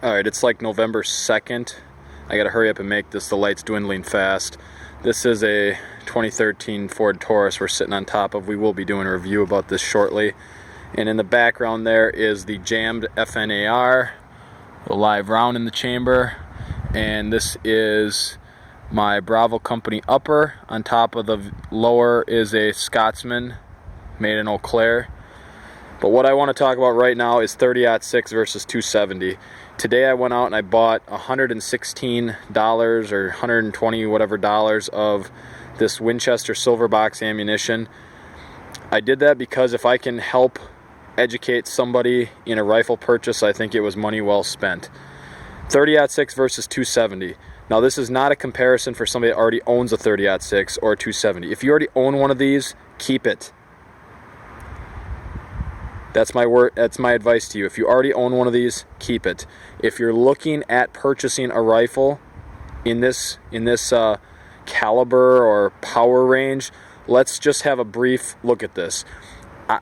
Alright, it's like November 2nd. I gotta hurry up and make this. The light's dwindling fast. This is a 2013 Ford Taurus we're sitting on top of. We will be doing a review about this shortly. And in the background there is the jammed FNAR, the live round in the chamber. And this is my Bravo Company upper. On top of the lower is a Scotsman made in Eau Claire. But what I want to talk about right now is 30-06 versus 270. Today I went out and I bought $116 or 120 whatever dollars of this Winchester silver box ammunition. I did that because if I can help educate somebody in a rifle purchase, I think it was money well spent. 30-06 versus 270. Now this is not a comparison for somebody that already owns a 30-06 or a 270. If you already own one of these, keep it. That's my word. That's my advice to you. If you already own one of these, keep it. If you're looking at purchasing a rifle in this caliber or power range, let's just have a brief look at this.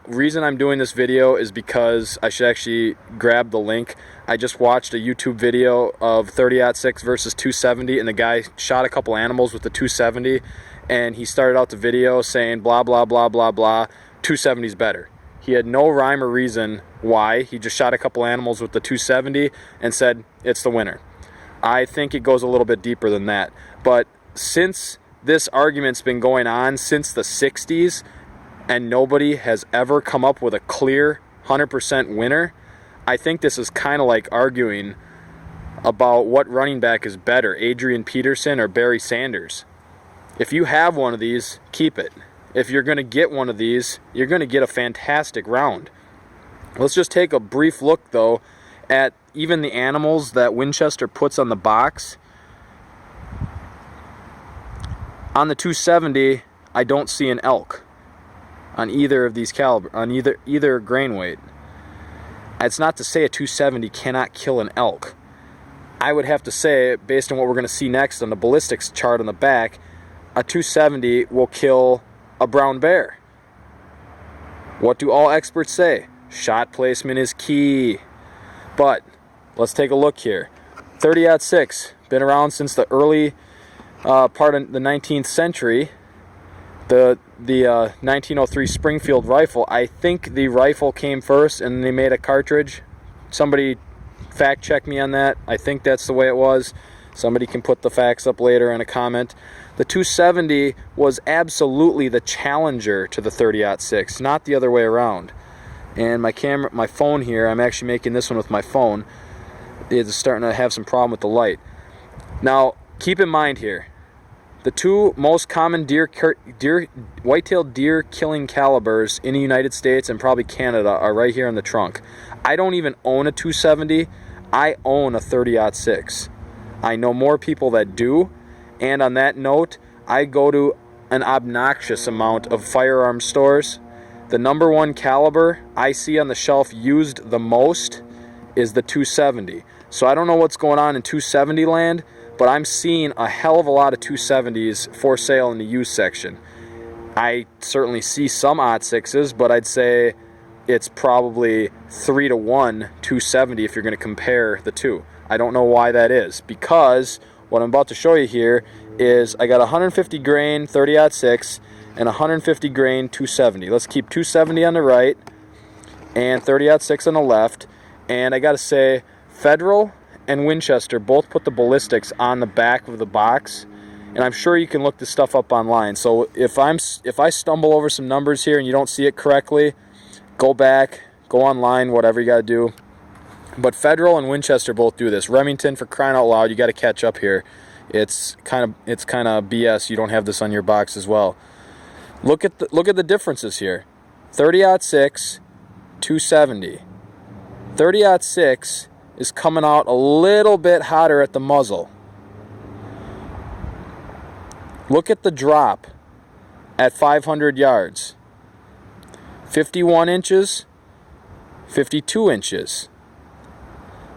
Reason I'm doing this video is because I should actually grab the link. I just watched a YouTube video of 30-06 versus 270, and the guy shot a couple animals with the 270, and he started out the video saying blah blah blah blah blah. 270's better. He had no rhyme or reason why. He just shot a couple animals with the 270 and said it's the winner. I think it goes a little bit deeper than that. But since this argument's been going on since the 60s and nobody has ever come up with a clear 100% winner, I think this is kind of like arguing about what running back is better, Adrian Peterson or Barry Sanders. If you have one of these, keep it. If you're going to get one of these, you're going to get a fantastic round. Let's just take a brief look, though, at even the animals that Winchester puts on the box. On the 270, I don't see an elk on either of these caliber, on either grain weight. It's not to say a 270 cannot kill an elk. I would have to say, based on what we're going to see next on the ballistics chart on the back, a 270 will kill a brown bear. What do all experts say? Shot placement is key. But let's take a look here. 30-06, been around since the early part of the 19th century. The 1903 Springfield rifle. I think the rifle came first and they made a cartridge. Somebody fact check me on that. I think that's the way it was. Somebody can put the facts up later in a comment. The 270 was absolutely the challenger to the 30-06, not the other way around. And my phone here, I'm actually making this one with my phone, is starting to have some problem with the light. Now, keep in mind here, the two most common white-tailed deer killing calibers in the United States and probably Canada are right here in the trunk. I don't even own a 270. I own a 30-06. I know more people that do, and on that note, I go to an obnoxious amount of firearm stores. The number one caliber I see on the shelf used the most is the 270. So I don't know what's going on in 270 land, but I'm seeing a hell of a lot of 270s for sale in the used section. I certainly see some .6s, but I'd say it's probably 3-to-1 270 if you're going to compare the two. I don't know why that is, because what I'm about to show you here is I got 150 grain 30-06 and 150 grain 270. Let's keep 270 on the right and 30-06 on the left. And I got to say, Federal and Winchester both put the ballistics on the back of the box, and I'm sure you can look this stuff up online. So if I stumble over some numbers here and you don't see it correctly, go back, go online, whatever you got to do. But Federal and Winchester both do this. Remington, for crying out loud, you got to catch up here. It's kind of BS. You don't have this on your box as well. Look at the differences here. 30-06, 270. 30-06 is coming out a little bit hotter at the muzzle. Look at the drop at 500 yards. 51 inches, 52 inches.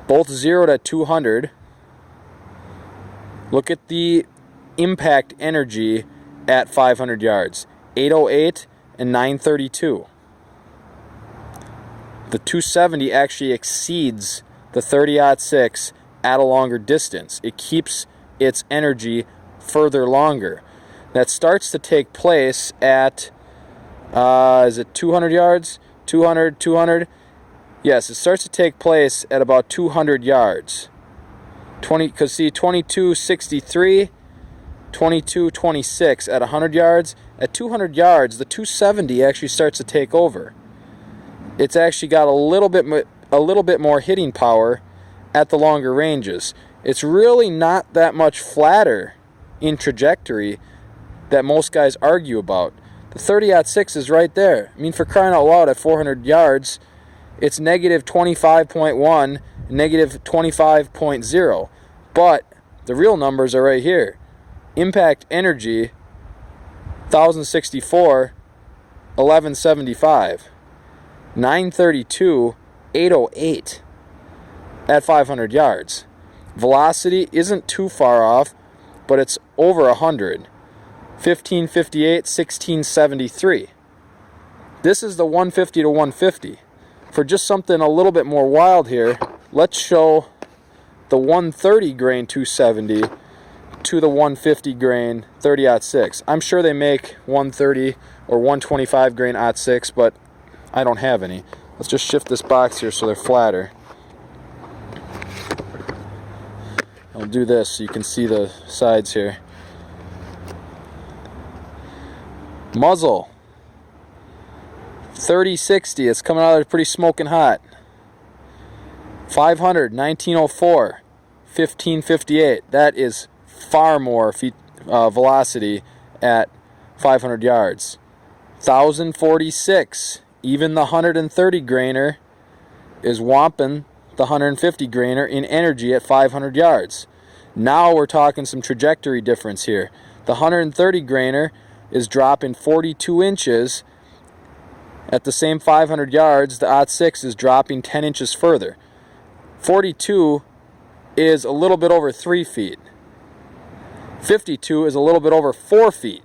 Both zeroed at 200. Look at the impact energy at 500 yards. 808 and 932. The 270 actually exceeds the 30-06 at a longer distance. It keeps its energy further longer. That starts to take place at, is it 200 yards? 200? Yes, it starts to take place at about 200 yards. 2263, 2226 at 100 yards. At 200 yards, the 270 actually starts to take over. It's actually got a little bit more hitting power at the longer ranges. It's really not that much flatter in trajectory that most guys argue about. The 30-06 is right there. I mean, for crying out loud, at 400 yards, it's negative 25.1, negative 25.0. But the real numbers are right here. Impact energy, 1,064, 1175. 932, 808 at 500 yards. Velocity isn't too far off, but it's over 100. 1558, 1673. This is the 150 to 150. For just something a little bit more wild here, let's show the 130 grain 270 to the 150 grain 30-06. I'm sure they make 130 or 125 grain 06, but I don't have any. Let's just shift this box here so they're flatter. I'll do this so you can see the sides here. Muzzle, 3060. It's coming out of there pretty smoking hot. 500, 1904, 1558. That is far more velocity at 500 yards. 1046. Even the 130 grainer is whomping the 150 grainer in energy at 500 yards. Now we're talking some trajectory difference here. The 130 grainer is dropping 42 inches. At the same 500 yards, the 06 is dropping 10 inches further. 42 is a little bit over 3 feet. 52 is a little bit over 4 feet.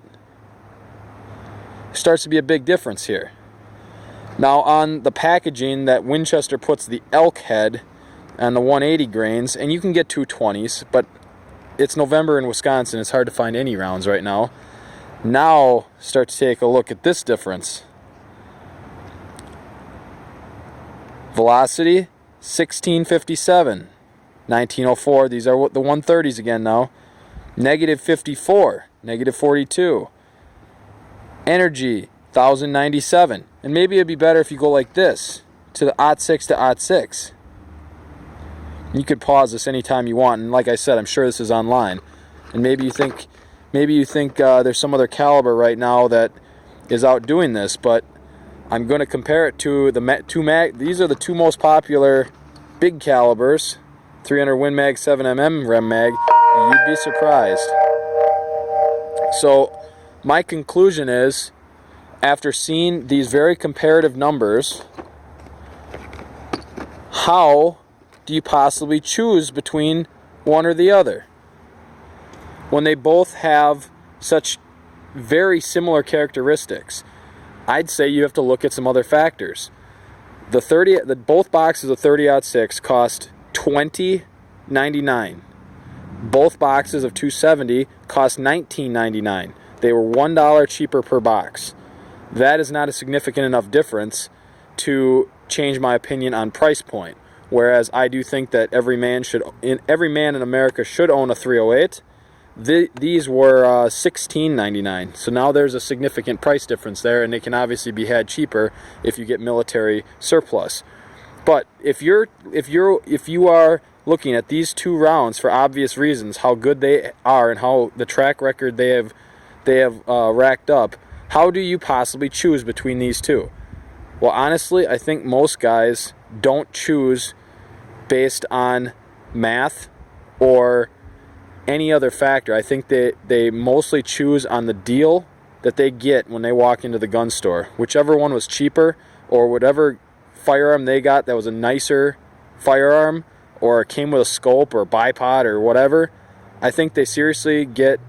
Starts to be a big difference here. Now on the packaging that Winchester puts the elk head and the 180 grains, and you can get 220s, but it's November in Wisconsin. It's hard to find any rounds right now. Now start to take a look at this difference. Velocity, 1657. 1904, these are the 130s again now. Negative 54, negative 42. Energy, 1097. And maybe it'd be better if you go like this, to the 06 to 06. You could pause this anytime you want, and like I said, I'm sure this is online. And maybe you think there's some other caliber right now that is outdoing this, but I'm going to compare it to the these are the two most popular big calibers, 300 Win Mag, 7mm Rem Mag. You'd be surprised. So my conclusion is, after seeing these very comparative numbers, how do you possibly choose between one or the other when they both have such very similar characteristics? I'd say you have to look at some other factors. Both boxes of 30-06 cost $20.99. Both boxes of 270 cost $19.99. They were $1 cheaper per box. That is not a significant enough difference to change my opinion on price point. Whereas I do think that every man in America should own a 308. These were $16.99. So now there's a significant price difference there, and they can obviously be had cheaper if you get military surplus. But if you are looking at these two rounds for obvious reasons, how good they are and how the track record they have racked up, how do you possibly choose between these two? Well, honestly, I think most guys don't choose based on math or any other factor. I think they mostly choose on the deal that they get when they walk into the gun store. Whichever one was cheaper, or whatever firearm they got that was a nicer firearm, or came with a scope or bipod or whatever, I think they seriously get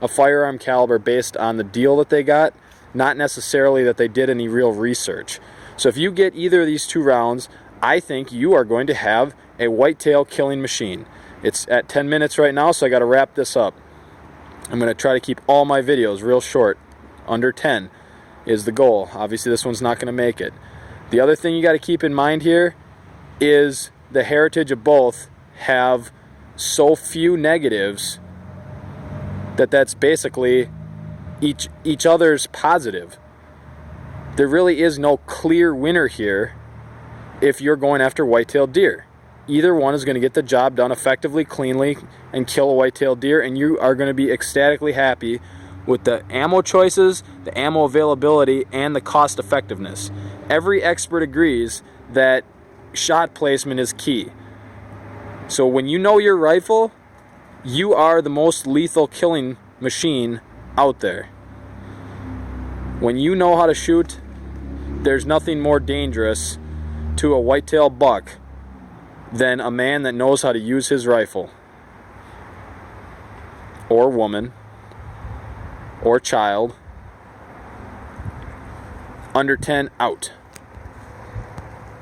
a firearm caliber based on the deal that they got, not necessarily that they did any real research. So if you get either of these two rounds, I think you are going to have a whitetail killing machine. It's at 10 minutes right now, so I got to wrap this up. I'm going to try to keep all my videos real short. Under 10 is the goal. Obviously, this one's not going to make it. The other thing you got to keep in mind here is the heritage of both have so few negatives that that's basically each other's positive. There really is no clear winner here if you're going after white-tailed deer. Either one is going to get the job done effectively, cleanly, and kill a white-tailed deer, and you are going to be ecstatically happy with the ammo choices, the ammo availability, and the cost effectiveness. Every expert agrees that shot placement is key. So when you know your rifle, you are the most lethal killing machine out there. When you know how to shoot, there's nothing more dangerous to a whitetail buck than a man that knows how to use his rifle, or woman, or child. Under 10 out.